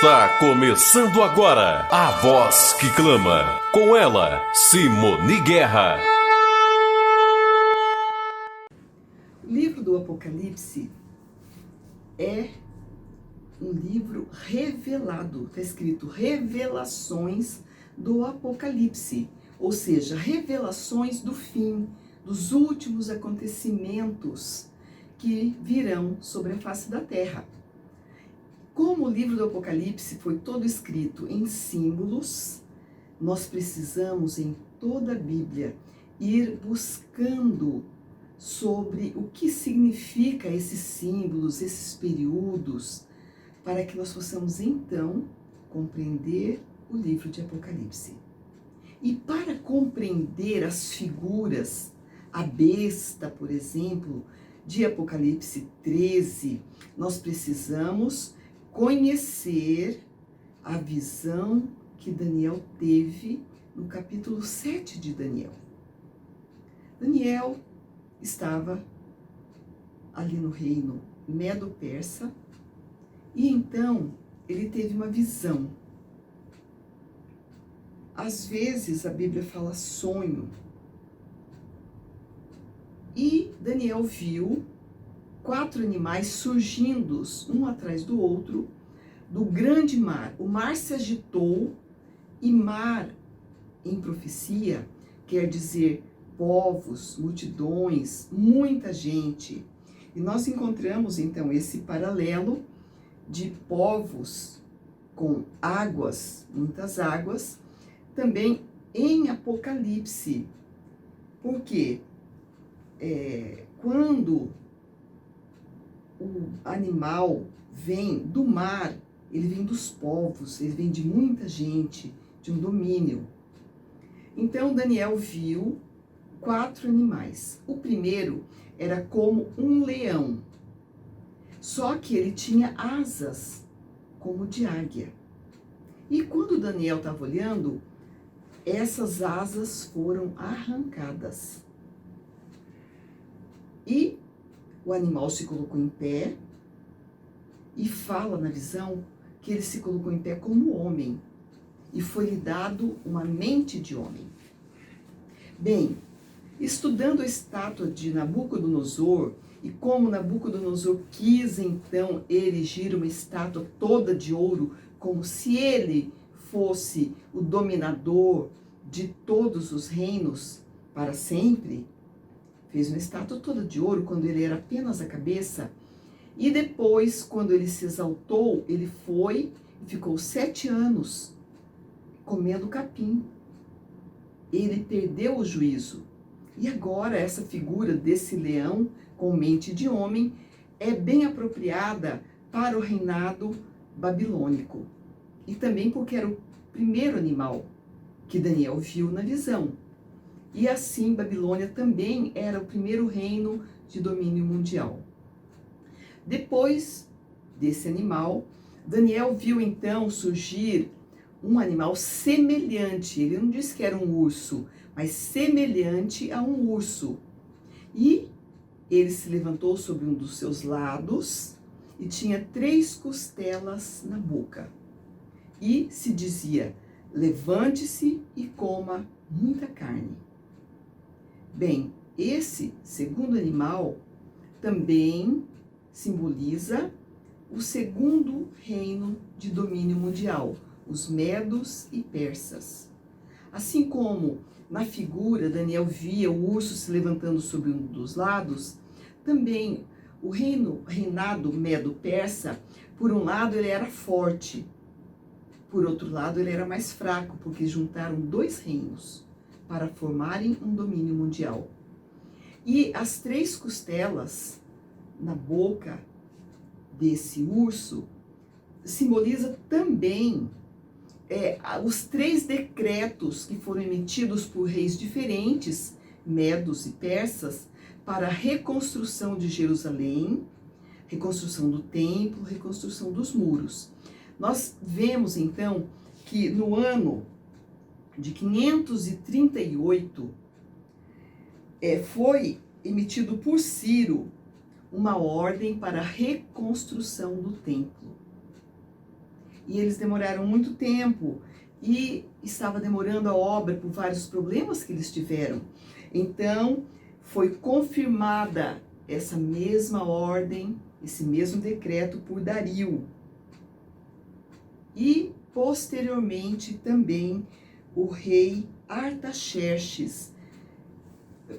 Está começando agora a voz que clama. Com ela, Simone Guerra. O livro do Apocalipse é um livro revelado. Está escrito Revelações do Apocalipse, ou seja, revelações do fim, dos últimos acontecimentos que virão sobre a face da terra. Como o livro do Apocalipse foi todo escrito em símbolos, nós precisamos em toda a Bíblia ir buscando sobre o que significa esses símbolos, esses períodos, para que nós possamos então compreender o livro de Apocalipse. E para compreender as figuras, a besta, por exemplo, de Apocalipse 13, nós precisamos conhecer a visão que Daniel teve no capítulo 7 de Daniel. Daniel estava ali no reino Medo-Persa e então ele teve uma visão. Às vezes a Bíblia fala sonho. E Daniel viu 4 animais surgindo, um atrás do outro, do grande mar. O mar se agitou, e mar, em profecia, quer dizer povos, multidões, muita gente. E nós encontramos, então, esse paralelo de povos com águas, muitas águas, também em Apocalipse. Por quê? Quando o animal vem do mar, ele vem dos povos, ele vem de muita gente, de um domínio. Então Daniel viu 4 animais. O primeiro era como um leão, só que ele tinha asas como de águia. E quando Daniel estava olhando, essas asas foram arrancadas. E o animal se colocou em pé e fala na visão que ele se colocou em pé como homem e foi-lhe dado uma mente de homem. Bem, estudando a estátua de Nabucodonosor e como Nabucodonosor quis então erigir uma estátua toda de ouro, como se ele fosse o dominador de todos os reinos para sempre, fez uma estátua toda de ouro quando ele era apenas a cabeça. E depois, quando ele se exaltou, ele foi e ficou 7 anos comendo capim. Ele perdeu o juízo. E agora essa figura desse leão com mente de homem é bem apropriada para o reinado babilônico. E também porque era o primeiro animal que Daniel viu na visão. E assim, Babilônia também era o primeiro reino de domínio mundial. Depois desse animal, Daniel viu então surgir um animal semelhante. Ele não disse que era um urso, mas semelhante a um urso. E ele se levantou sobre um dos seus lados e tinha 3 costelas na boca. E se dizia: levante-se e coma muita carne. Bem, esse segundo animal também simboliza o segundo reino de domínio mundial, os medos e persas. Assim como na figura Daniel via o urso se levantando sobre um dos lados, também o reinado medo-persa, por um lado ele era forte, por outro lado ele era mais fraco, porque juntaram 2 reinos para formarem um domínio mundial. E as 3 costelas na boca desse urso simboliza também os 3 decretos que foram emitidos por reis diferentes, medos e persas, para a reconstrução de Jerusalém, reconstrução do templo, reconstrução dos muros. Nós vemos então que no ano de 538 foi emitido por Ciro uma ordem para a reconstrução do templo. E eles demoraram muito tempo e estava demorando a obra por vários problemas que eles tiveram. Então, foi confirmada essa mesma ordem, esse mesmo decreto por Dario. E, posteriormente, também o rei Artaxerxes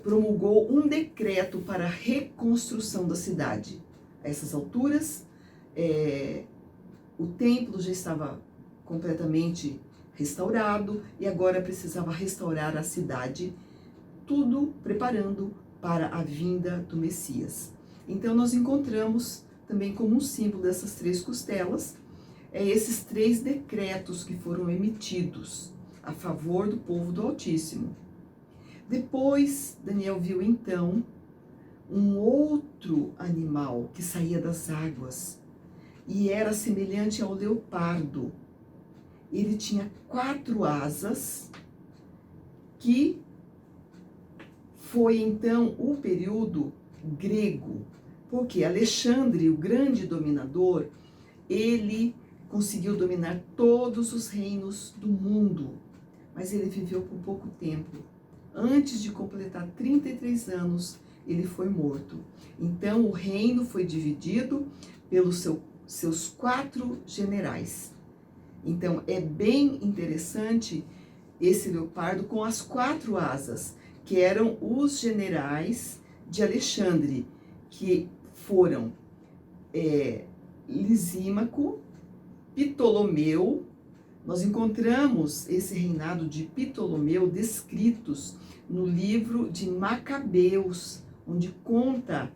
promulgou um decreto para a reconstrução da cidade. A essas alturas, o templo já estava completamente restaurado e agora precisava restaurar a cidade, tudo preparando para a vinda do Messias. Então nós encontramos também como um símbolo dessas 3 costelas, esses 3 decretos que foram emitidos a favor do povo do Altíssimo. Depois, Daniel viu então um outro animal que saía das águas e era semelhante ao leopardo. Ele tinha 4 asas, que foi então o período grego, porque Alexandre, o grande dominador, ele conseguiu dominar todos os reinos do mundo, mas ele viveu por pouco tempo. Antes de completar 33 anos, ele foi morto. Então o reino foi dividido pelos seus 4 generais. Então é bem interessante esse leopardo com as 4 asas, que eram os generais de Alexandre, que foram Lisímaco, Ptolomeu. Nós encontramos esse reinado de Ptolomeu descritos no livro de Macabeus, onde conta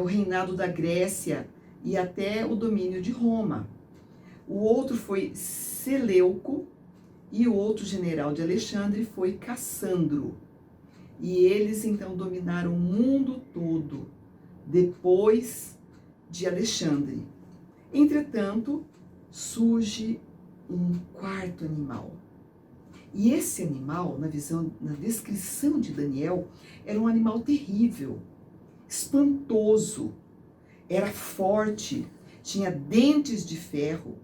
o reinado da Grécia e até o domínio de Roma. O outro foi Seleuco e o outro general de Alexandre foi Cassandro. E eles então dominaram o mundo todo depois de Alexandre. Entretanto, surge um 4º animal. E esse animal, na descrição de Daniel, era um animal terrível, espantoso, era forte, tinha dentes de ferro,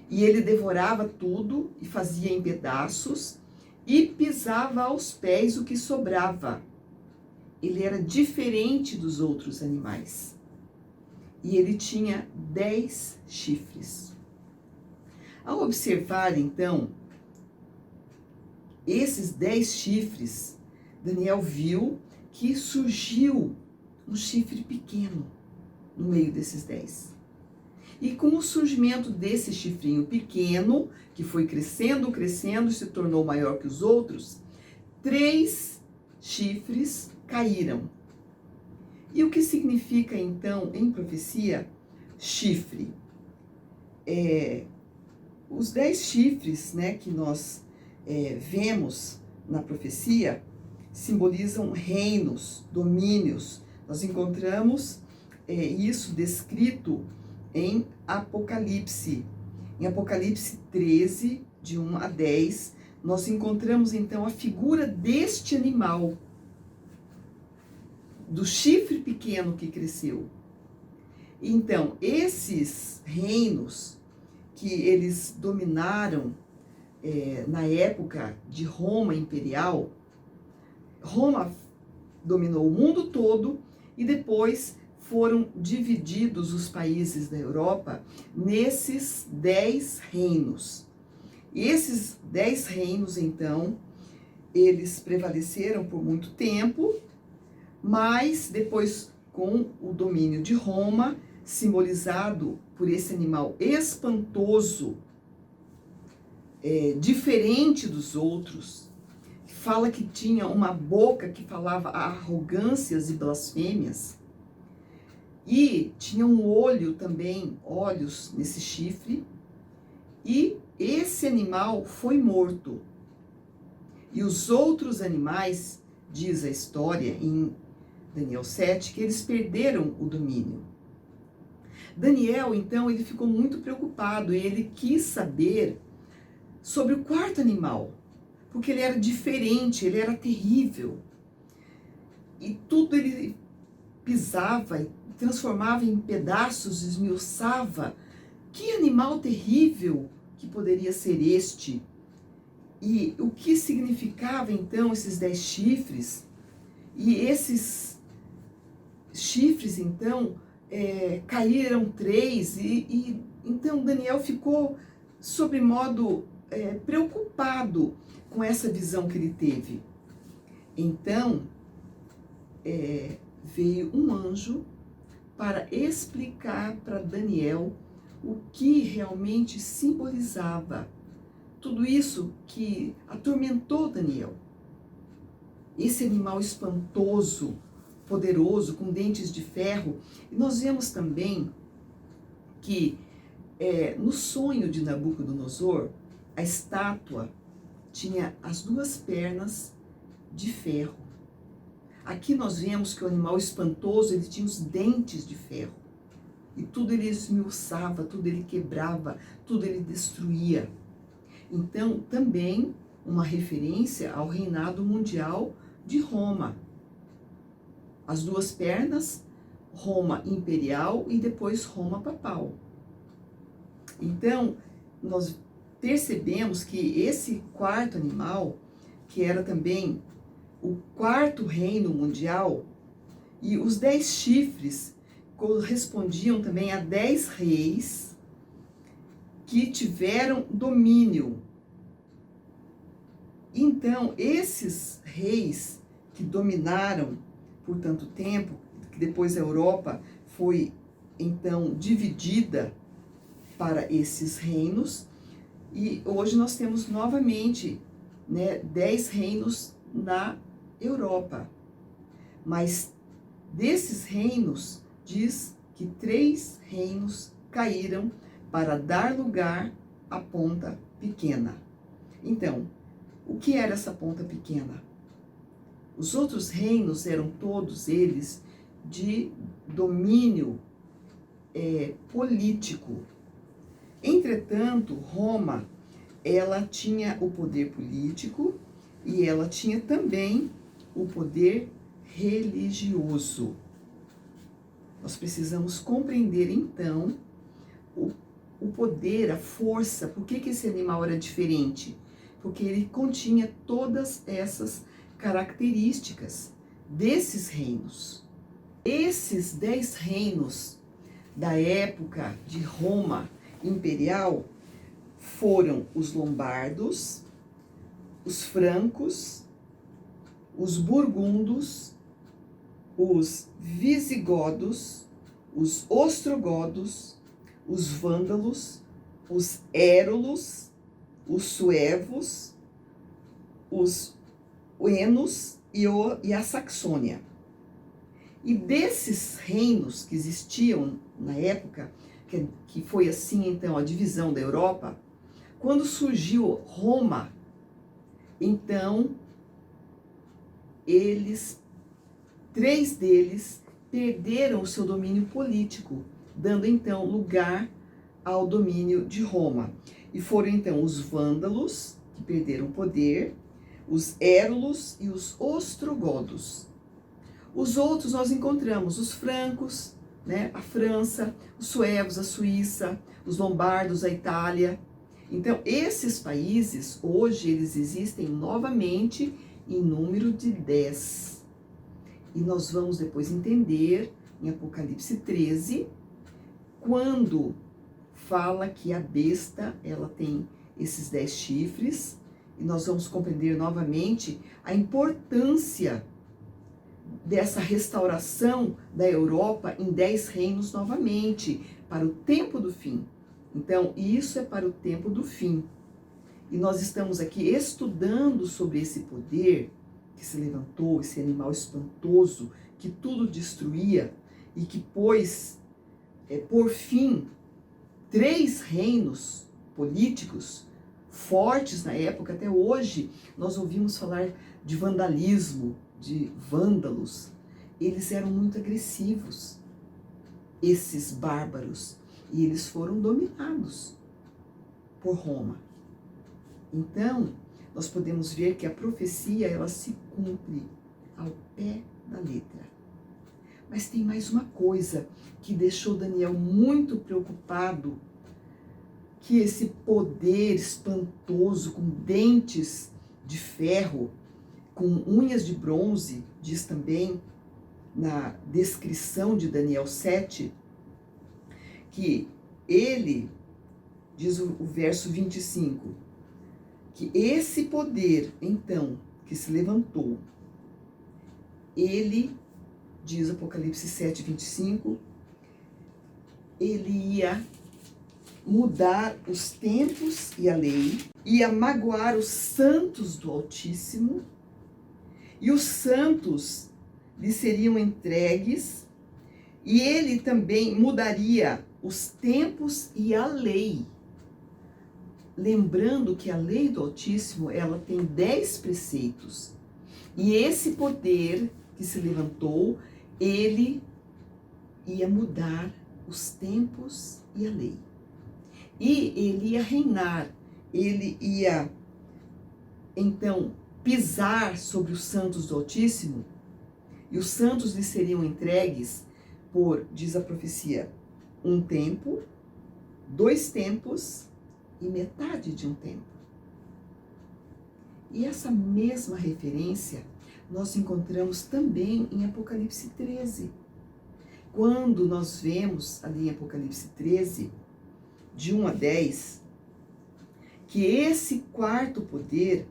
e ele devorava tudo e fazia em pedaços e pisava aos pés o que sobrava. Ele era diferente dos outros animais. E ele tinha 10 chifres. Ao observar, então, esses 10 chifres, Daniel viu que surgiu um chifre pequeno no meio desses 10. E com o surgimento desse chifrinho pequeno, que foi crescendo, crescendo, se tornou maior que os outros, 3 chifres caíram. E o que significa, então, em profecia, chifre? Os 10 chifres, né, que nós vemos na profecia simbolizam reinos, domínios. Nós encontramos isso descrito em Apocalipse. Em Apocalipse 13, de 1 a 10, nós encontramos então a figura deste animal, do chifre pequeno que cresceu. Então, esses reinos que eles dominaram na época de Roma imperial, Roma dominou o mundo todo e depois foram divididos os países da Europa nesses 10 reinos. E esses 10 reinos, então, eles prevaleceram por muito tempo, mas depois, com o domínio de Roma, simbolizado por esse animal espantoso, diferente dos outros, fala que tinha uma boca que falava arrogâncias e blasfêmias, e tinha um olho também, olhos nesse chifre, e esse animal foi morto. E os outros animais, diz a história em Daniel 7, que eles perderam o domínio. Daniel, então, ele ficou muito preocupado, ele quis saber sobre o 4º animal, porque ele era diferente, ele era terrível. E tudo ele pisava, transformava em pedaços, esmiuçava. Que animal terrível que poderia ser este? E o que significava então esses 10 chifres? E esses chifres então caíram 3 e então Daniel ficou sobremodo preocupado com essa visão que ele teve. Então veio um anjo para explicar para Daniel o que realmente simbolizava tudo isso que atormentou Daniel. Esse animal espantoso, poderoso, com dentes de ferro. E nós vemos também que no sonho de Nabucodonosor, a estátua tinha as 2 pernas de ferro. Aqui nós vemos que o animal espantoso, ele tinha os dentes de ferro. E tudo ele esmiuçava, tudo ele quebrava, tudo ele destruía. Então, também uma referência ao reinado mundial de Roma. As 2 pernas, Roma imperial e depois Roma papal. Então, nós percebemos que esse 4º animal, que era também o 4º reino mundial, e os 10 chifres correspondiam também a 10 reis que tiveram domínio. Então, esses reis que dominaram por tanto tempo, que depois a Europa foi então dividida para esses reinos, e hoje nós temos novamente 10 reinos na Europa. Mas desses reinos, diz que 3 reinos caíram para dar lugar à ponta pequena. Então, o que era essa ponta pequena? Os outros reinos eram todos eles de domínio político. Entretanto, Roma, ela tinha o poder político e ela tinha também o poder religioso. Nós precisamos compreender, então, o poder, a força. Por que esse animal era diferente? Porque ele continha todas essas características desses reinos. Esses 10 reinos da época de Roma imperial foram os lombardos, os francos, os burgundos, os visigodos, os ostrogodos, os vândalos, os érulos, os suevos, os huenos e a Saxônia. E desses reinos que existiam na época, que foi assim então a divisão da Europa, quando surgiu Roma, então 3 deles perderam o seu domínio político, dando então lugar ao domínio de Roma. E foram então os vândalos, que perderam o poder, os érulos e os ostrogodos. Os outros nós encontramos os francos, a França, os suevos, a Suíça, os lombardos, a Itália. Então, esses países, hoje, eles existem novamente em número de 10. E nós vamos depois entender, em Apocalipse 13, quando fala que a besta, ela tem esses 10 chifres, e nós vamos compreender novamente a importância dessa restauração da Europa em 10 reinos novamente, para o tempo do fim. Então, isso é para o tempo do fim. E nós estamos aqui estudando sobre esse poder que se levantou, esse animal espantoso, que tudo destruía e que pôs, por fim, 3 reinos políticos fortes na época. Até hoje, nós ouvimos falar de vandalismo, de vândalos. Eles eram muito agressivos, esses bárbaros, e eles foram dominados por Roma. Então, nós podemos ver que a profecia, ela se cumpre ao pé da letra. Mas tem mais uma coisa que deixou Daniel muito preocupado que esse poder espantoso, com dentes de ferro, com unhas de bronze, diz também na descrição de Daniel 7, que ele, diz o verso 25, que esse poder, então, que se levantou, ele, diz Apocalipse 7, 25, ele ia mudar os tempos e a lei, ia magoar os santos do Altíssimo, e os santos lhe seriam entregues, e ele também mudaria os tempos e a lei. Lembrando que a lei do Altíssimo, ela tem 10 preceitos, e esse poder que se levantou, ele ia mudar os tempos e a lei. E ele ia reinar, ele ia, então, pisar sobre os santos do Altíssimo, e os santos lhe seriam entregues por, diz a profecia, 1 tempo, 2 tempos e metade de 1 tempo. E essa mesma referência nós encontramos também em Apocalipse 13. Quando nós vemos ali em Apocalipse 13, de 1 a 10, que esse quarto poder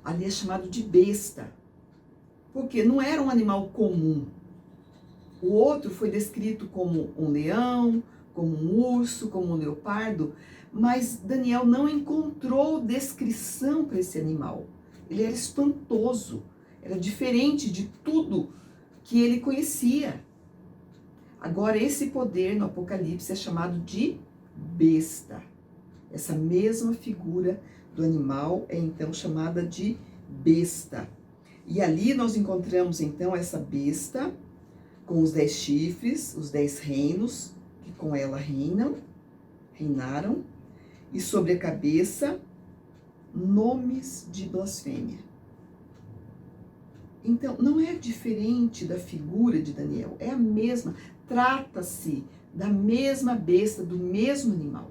ali é chamado de besta, porque não era um animal comum. O outro foi descrito como um leão, como um urso, como um leopardo, mas Daniel não encontrou descrição para esse animal. Ele era espantoso, era diferente de tudo que ele conhecia. Agora, esse poder no Apocalipse é chamado de besta. Essa mesma figura do animal é então chamada de besta. E ali nós encontramos então essa besta com os 10 chifres, os 10 reinos, que com ela reinaram, e sobre a cabeça, nomes de blasfêmia. Então, não é diferente da figura de Daniel, é a mesma, trata-se da mesma besta, do mesmo animal,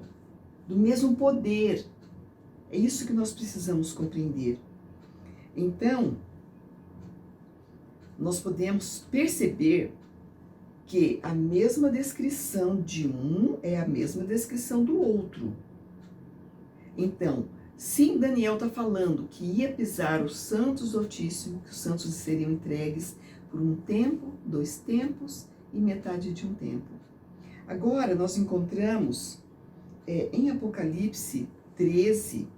do mesmo poder. É isso que nós precisamos compreender. Então, nós podemos perceber que a mesma descrição de um é a mesma descrição do outro. Então, se Daniel está falando que ia pisar os santos do Altíssimo, que os santos seriam entregues por 1 tempo, 2 tempos e metade de 1 tempo. Agora, nós encontramos em Apocalipse 13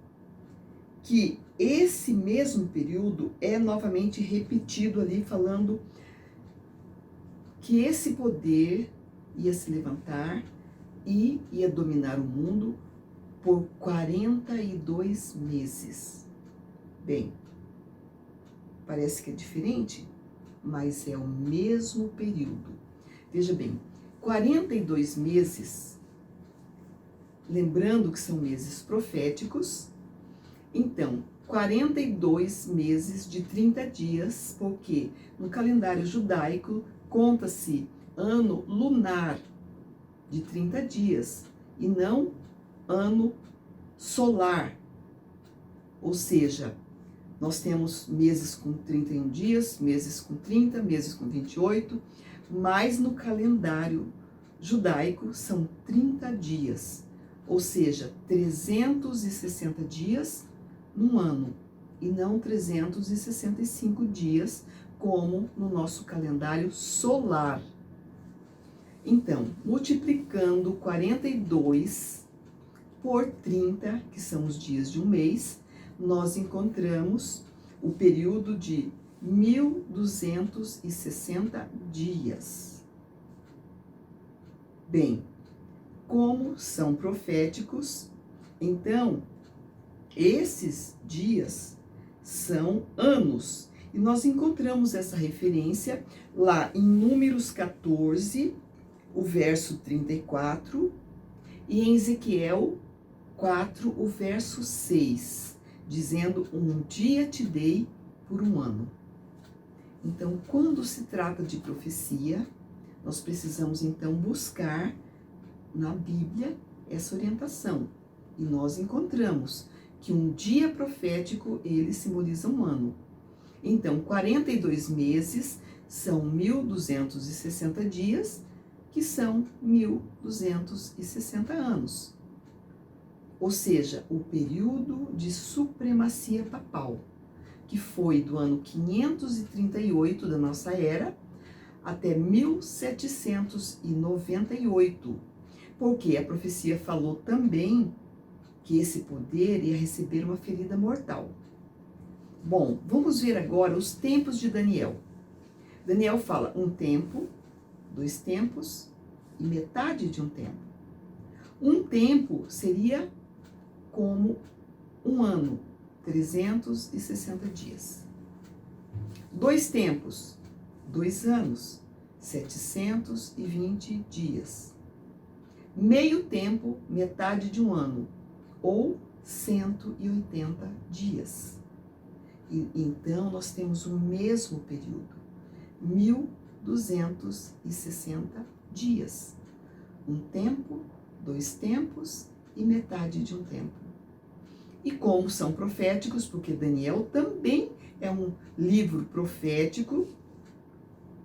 que esse mesmo período é novamente repetido ali, falando que esse poder ia se levantar e ia dominar o mundo por 42 meses. Bem, parece que é diferente, mas é o mesmo período. Veja bem, 42 meses, lembrando que são meses proféticos, então, 42 meses de 30 dias, porque no calendário judaico conta-se ano lunar de 30 dias e não ano solar. Ou seja, nós temos meses com 31 dias, meses com 30, meses com 28, mas no calendário judaico são 30 dias, ou seja, 360 dias num ano, e não 365 dias, como no nosso calendário solar. Então, multiplicando 42 por 30, que são os dias de um mês, nós encontramos o período de 1260 dias. Bem, como são proféticos, então, esses dias são anos. E nós encontramos essa referência lá em Números 14, o verso 34, e em Ezequiel 4, o verso 6, dizendo: 1 dia te dei por 1 ano. Então, quando se trata de profecia, nós precisamos então buscar na Bíblia essa orientação. E nós encontramos que um dia profético, ele simboliza um ano. Então, 42 meses são 1.260 dias, que são 1.260 anos. Ou seja, o período de supremacia papal, que foi do ano 538 da nossa era até 1798, porque a profecia falou também que esse poder ia receber uma ferida mortal. Bom, vamos ver agora os tempos de Daniel. Daniel fala um tempo, 2 tempos e metade de um tempo. Um tempo seria como um ano, 360 dias. 2 tempos, 2 anos, 720 dias. Meio tempo, metade de um ano, ou 180 dias. E então nós temos o mesmo período, 1.260 dias. Um tempo, 2 tempos e metade de um tempo. E como são proféticos, porque Daniel também é um livro profético,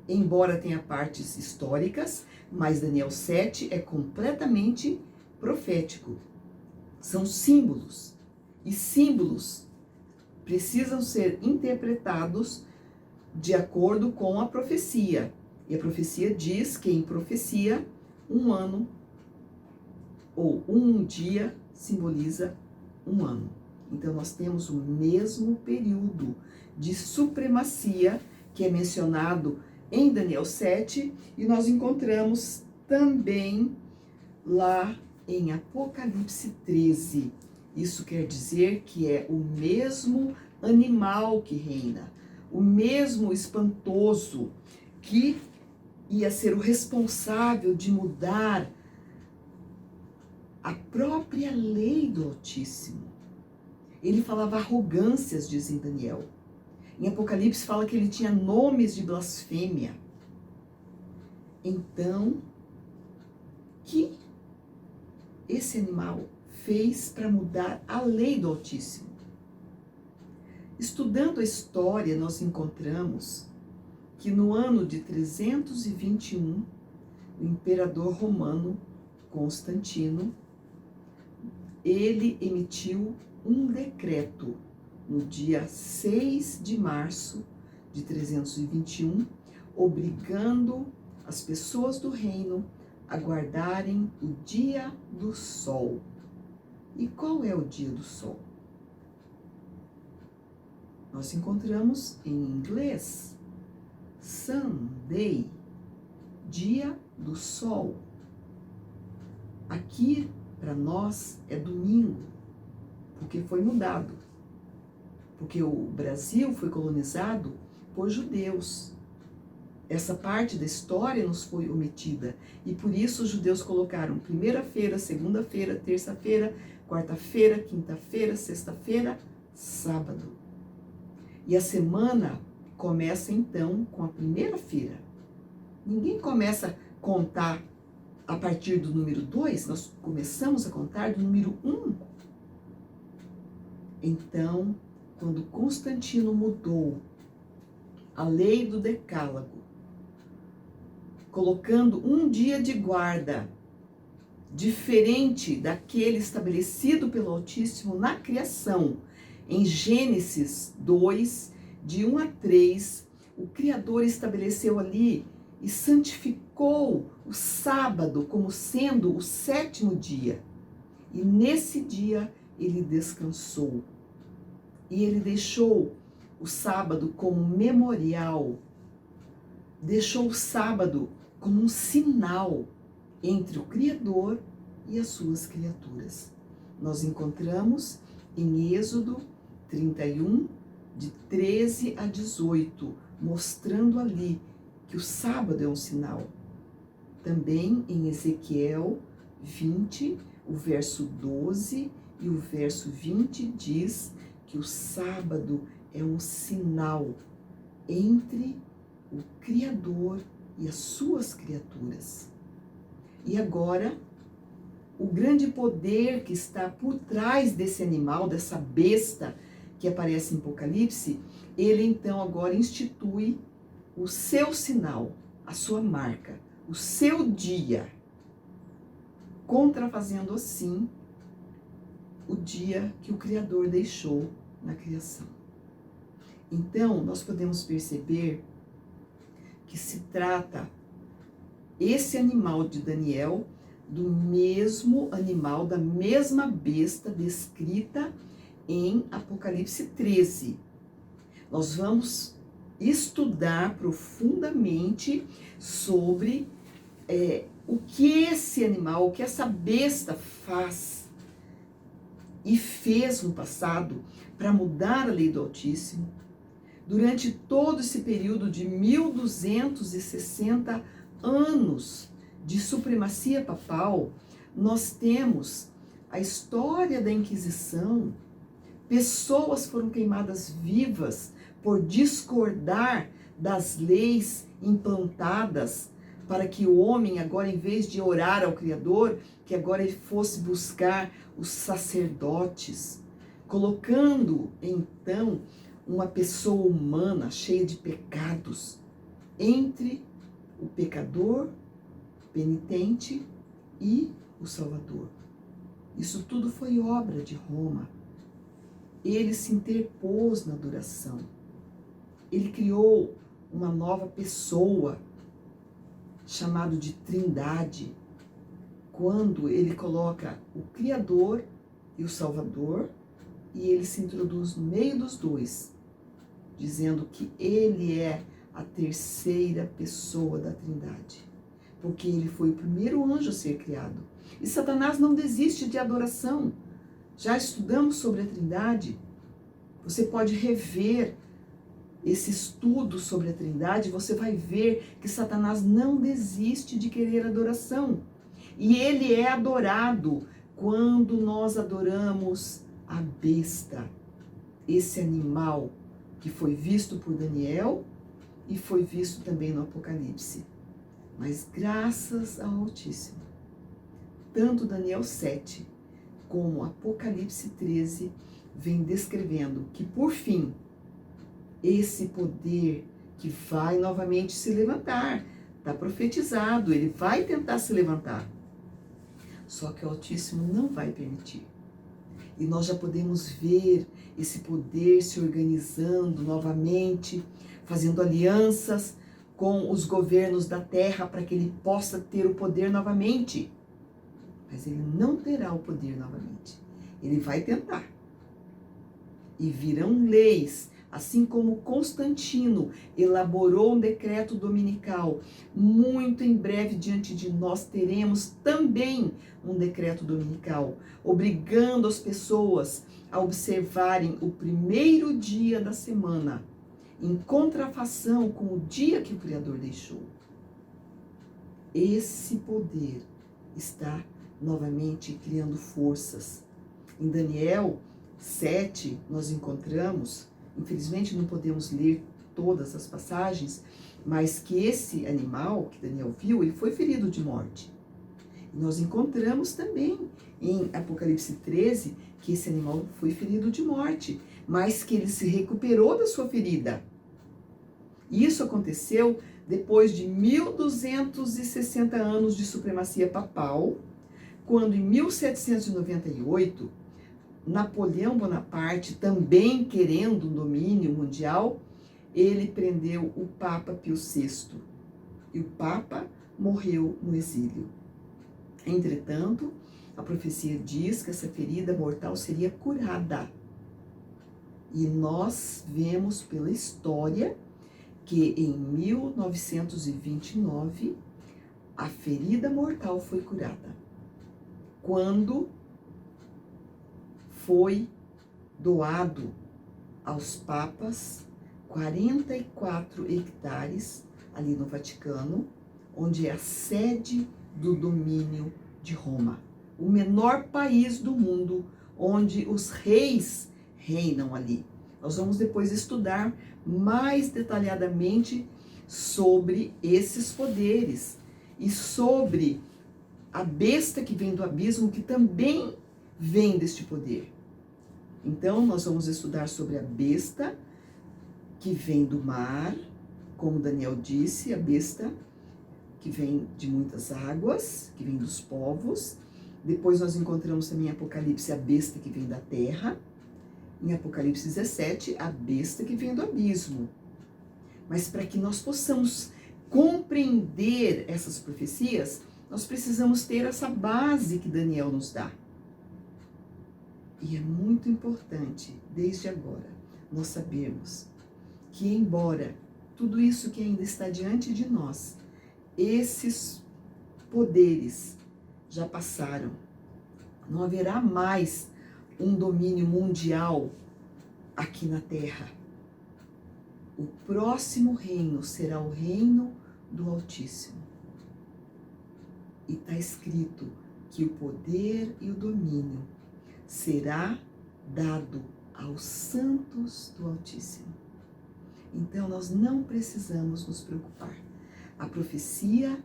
embora tenha partes históricas, mas Daniel 7 é completamente profético. São símbolos, e símbolos precisam ser interpretados de acordo com a profecia. E a profecia diz que em profecia, um ano ou um dia simboliza um ano. Então nós temos o mesmo período de supremacia que é mencionado em Daniel 7 e nós encontramos também lá em Apocalipse 13. Isso quer dizer que é o mesmo animal que reina, o mesmo espantoso que ia ser o responsável de mudar a própria lei do Altíssimo. Ele falava arrogâncias, diz em Daniel. Em Apocalipse fala que ele tinha nomes de blasfêmia. Então, que esse animal fez para mudar a lei do Altíssimo? Estudando a história, nós encontramos que no ano de 321, o imperador romano Constantino, ele emitiu um decreto no dia 6 de março de 321, obrigando as pessoas do reino a guardarem o dia do sol. E qual é o dia do sol? Nós encontramos em inglês Sunday, dia do sol. Aqui, para nós, é domingo, porque foi mudado. Porque o Brasil foi colonizado por judeus. Essa parte da história nos foi omitida. E por isso os judeus colocaram primeira-feira, segunda-feira, terça-feira, quarta-feira, quinta-feira, sexta-feira, sábado. E a semana começa então com a primeira-feira. Ninguém começa a contar a partir do número 2, nós começamos a contar do número 1. Então, quando Constantino mudou a lei do Decálogo, colocando um dia de guarda diferente daquele estabelecido pelo Altíssimo na criação, em Gênesis 2, de 1 a 3, o Criador estabeleceu ali e santificou o sábado como sendo o 7º dia. E nesse dia ele descansou. E ele deixou o sábado como memorial. Deixou o sábado como um sinal entre o Criador e as suas criaturas. Nós encontramos em Êxodo 31, de 13 a 18, mostrando ali que o sábado é um sinal. Também em Ezequiel 20, o verso 12 e o verso 20 diz que o sábado é um sinal entre o Criador e as suas criaturas. E agora, o grande poder que está por trás desse animal, dessa besta que aparece em Apocalipse, ele então agora institui o seu sinal, a sua marca, o seu dia, contrafazendo assim o dia que o Criador deixou na criação. Então, nós podemos perceber que se trata esse animal de Daniel do mesmo animal, da mesma besta descrita em Apocalipse 13. Nós vamos estudar profundamente sobre o que esse animal, o que essa besta faz e fez no passado para mudar a lei do Altíssimo. Durante todo esse período de 1260 anos de supremacia papal, nós temos a história da Inquisição. Pessoas foram queimadas vivas por discordar das leis implantadas para que o homem, agora em vez de orar ao Criador, que agora ele fosse buscar os sacerdotes, colocando então uma pessoa humana cheia de pecados entre o pecador, penitente e o Salvador. Isso tudo foi obra de Roma. Ele se interpôs na adoração. Ele criou uma nova pessoa, chamado de Trindade, quando ele coloca o Criador e o Salvador, e ele se introduz no meio dos dois, dizendo que ele é a terceira pessoa da Trindade, porque ele foi o primeiro anjo a ser criado. E Satanás não desiste de adoração. Já estudamos sobre a Trindade. Você pode rever esse estudo sobre a Trindade, você vai ver que Satanás não desiste de querer adoração. E ele é adorado quando nós adoramos a besta, esse animal que foi visto por Daniel e foi visto também no Apocalipse. Mas graças ao Altíssimo, tanto Daniel 7 como Apocalipse 13 vem descrevendo que, por fim, esse poder que vai novamente se levantar, está profetizado, ele vai tentar se levantar. Só que o Altíssimo não vai permitir. E nós já podemos ver esse poder se organizando novamente, fazendo alianças com os governos da terra para que ele possa ter o poder novamente. Mas ele não terá o poder novamente. Ele vai tentar. E virão leis, assim como Constantino elaborou um decreto dominical. Muito em breve diante de nós teremos também um decreto dominical, obrigando as pessoas a observarem o primeiro dia da semana, em contrafação com o dia que o Criador deixou. Esse poder está novamente criando forças. Em Daniel 7, nós encontramos, infelizmente não podemos ler todas as passagens, mas que esse animal que Daniel viu, ele foi ferido de morte. E nós encontramos também em Apocalipse 13 que esse animal foi ferido de morte, mas que ele se recuperou da sua ferida. E isso aconteceu depois de 1260 anos de supremacia papal, quando em 1798, Napoleão Bonaparte, também querendo um domínio mundial, ele prendeu o Papa Pio VI. E o Papa morreu no exílio. Entretanto, a profecia diz que essa ferida mortal seria curada. E nós vemos pela história que em 1929 a ferida mortal foi curada. Quando foi doado aos papas 44 hectares ali no Vaticano, onde é a sede do domínio de Roma, o menor país do mundo, onde os reis reinam ali. Nós vamos depois estudar mais detalhadamente sobre esses poderes e sobre a besta que vem do abismo, que também vem deste poder. Então, nós vamos estudar sobre a besta que vem do mar, como Daniel disse, a besta que vem de muitas águas, que vem dos povos. Depois nós encontramos também em Apocalipse a besta que vem da terra. Em Apocalipse 17, a besta que vem do abismo. Mas para que nós possamos compreender essas profecias, nós precisamos ter essa base que Daniel nos dá. E é muito importante, desde agora, nós sabermos que, embora tudo isso que ainda está diante de nós, esses poderes já passaram, não haverá mais um domínio mundial aqui na Terra. O próximo reino será o reino do Altíssimo. E está escrito que o poder e o domínio será dado aos santos do Altíssimo. Então nós não precisamos nos preocupar. A profecia,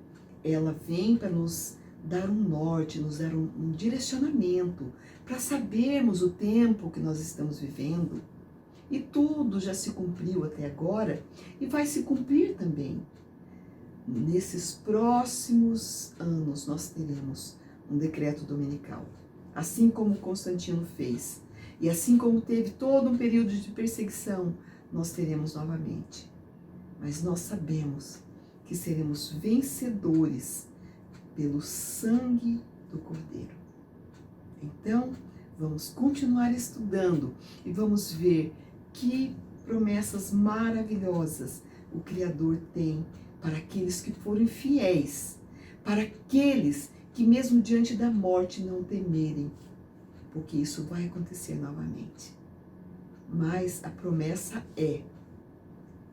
ela vem para nos dar um norte, nos dar um direcionamento, para sabermos o tempo que nós estamos vivendo. E tudo já se cumpriu até agora e vai se cumprir também. Nesses próximos anos nós teremos um decreto dominical, assim como Constantino fez. E assim como teve todo um período de perseguição, nós teremos novamente. Mas nós sabemos que seremos vencedores pelo sangue do Cordeiro. Então, vamos continuar estudando e vamos ver que promessas maravilhosas o Criador tem para aqueles que forem fiéis, para aqueles que mesmo diante da morte não temerem, porque isso vai acontecer novamente. Mas a promessa é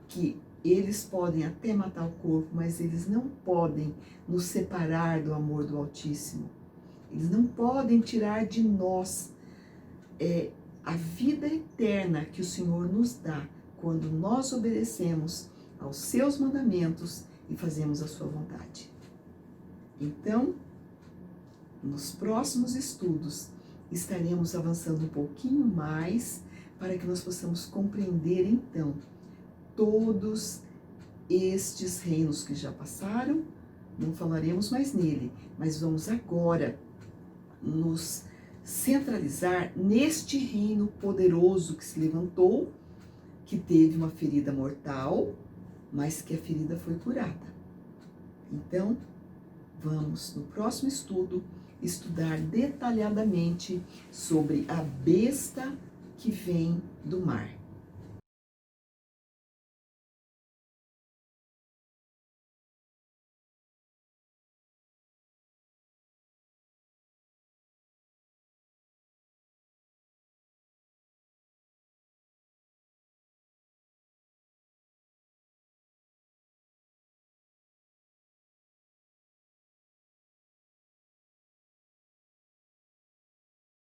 que eles podem até matar o corpo, mas eles não podem nos separar do amor do Altíssimo. Eles não podem tirar de nós a vida eterna que o Senhor nos dá quando nós obedecemos aos seus mandamentos e fazemos a sua vontade. Então, nos próximos estudos, estaremos avançando um pouquinho mais para que nós possamos compreender, então, todos estes reinos que já passaram. Não falaremos mais nele, mas vamos agora nos centralizar neste reino poderoso que se levantou, que teve uma ferida mortal, mas que a ferida foi curada. Então, vamos no próximo estudo estudar detalhadamente sobre a besta que vem do mar.